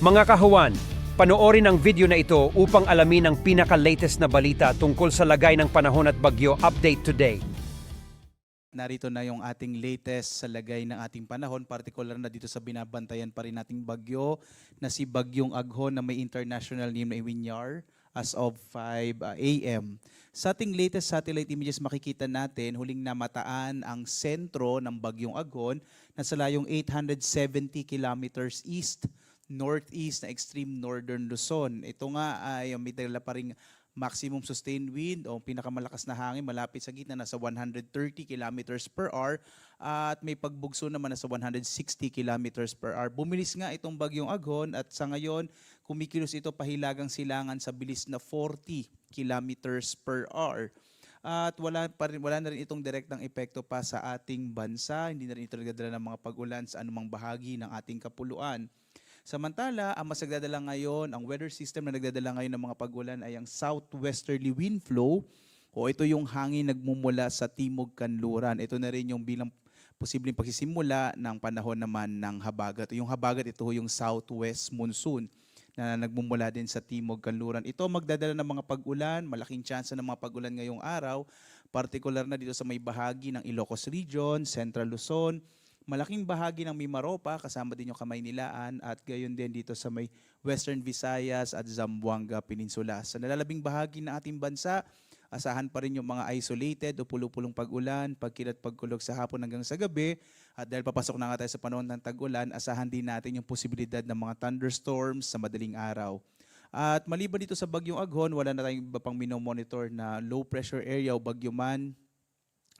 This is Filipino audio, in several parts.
Mga kahuwan, panoorin ang video na ito upang alamin ang pinaka-latest na balita tungkol sa lagay ng panahon at bagyo update today. Narito na yung ating latest sa lagay ng ating panahon, partikular na dito sa binabantayan pa rin nating bagyo na si Bagyong Aghon na may international name na Iwinyar as of 5 a.m. Sa ating latest satellite images makikita natin huling namataan ang sentro ng Bagyong Aghon na sa layong 870 kilometers east northeast na extreme northern Luzon. Ito nga ay may dala pa ring maximum sustained wind o pinakamalakas na hangin malapit sa gitna nasa 130 kilometers per hour at may pagbugso naman nasa 160 kilometers per hour. Bumilis nga itong Bagyong Aghon at sa ngayon kumikilos ito pahilagang silangan sa bilis na 40 kilometers per hour. At wala na rin itong direktang epekto pa sa ating bansa. Hindi na rin ito nagdadala ng mga pag-ulan sa anumang bahagi ng ating kapuluan. Samantala, ang mas nagdadala ngayon, ang weather system na nagdadala ngayon ng mga pag-ulan ay ang southwesterly wind flow o ito yung hangin nagmumula sa timog kanluran. Ito na rin yung bilang posibleng pagsisimula ng panahon naman ng habagat. Yung habagat, ito yung southwest monsoon na nagmumula din sa timog kanluran. Ito magdadala ng mga pag-ulan, malaking tsansa ng mga pag-ulan ngayong araw, partikular na dito sa may bahagi ng Ilocos Region, Central Luzon, malaking bahagi ng Mimaropa, kasama din yung Kamaynilaan at gayon din dito sa may Western Visayas at Zamboanga Peninsula. Sa nalalabing bahagi ng ating bansa, asahan pa rin yung mga isolated o pulupulong pag-ulan, pagkilat pagkulog sa hapon hanggang sa gabi. At dahil papasok na nga tayo sa panahon ng tag-ulan, asahan din natin yung posibilidad ng mga thunderstorms sa madaling araw. At maliban dito sa Bagyong Aghon, wala na tayong iba pang minomonitor na low pressure area o bagyo man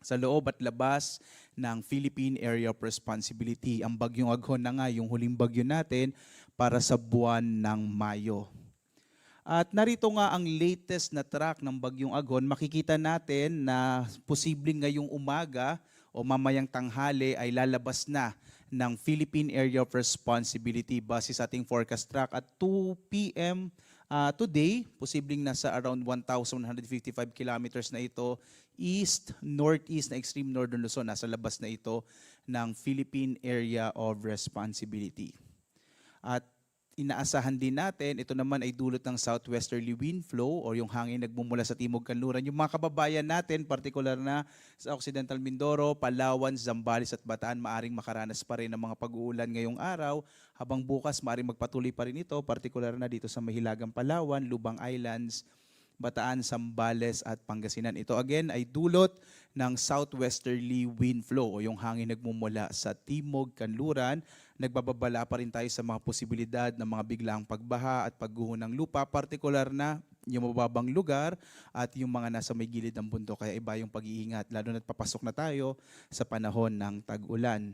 sa loob at labas ng Philippine Area of Responsibility. Ang Bagyong Aghon na nga yung huling bagyo natin para sa buwan ng Mayo. At narito nga ang latest na track ng Bagyong Aghon. Makikita natin na posibleng ngayong umaga o mamayang tanghali ay lalabas na ng Philippine Area of Responsibility base sa ating forecast track at 2 p.m. Today, posibleng nasa around 1,155 kilometers na ito east, northeast na extreme northern Luzon. Nasa labas na ito ng Philippine Area of Responsibility. At inaasahan din natin, ito naman ay dulot ng southwesterly wind flow o yung hangin nagmumula sa timog kanluran. Yung mga kababayan natin, partikular na sa Occidental Mindoro, Palawan, Zambales at Bataan, maaring makaranas pa rin ng mga pag-uulan ngayong araw. Habang bukas, maaring magpatuloy pa rin ito, partikular na dito sa Mahilagang Palawan, Lubang Islands, Bataan, Zambales at Pangasinan. Ito again ay dulot ng southwesterly wind flow o yung hangin nagmumula sa timog kanluran. Nagbababala pa rin tayo sa mga posibilidad ng mga biglaang pagbaha at pagguho ng lupa, partikular na yung mababang lugar at yung mga nasa may gilid ng bundok. Kaya iba yung pag-iingat, lalo na't papasok na tayo sa panahon ng tag-ulan.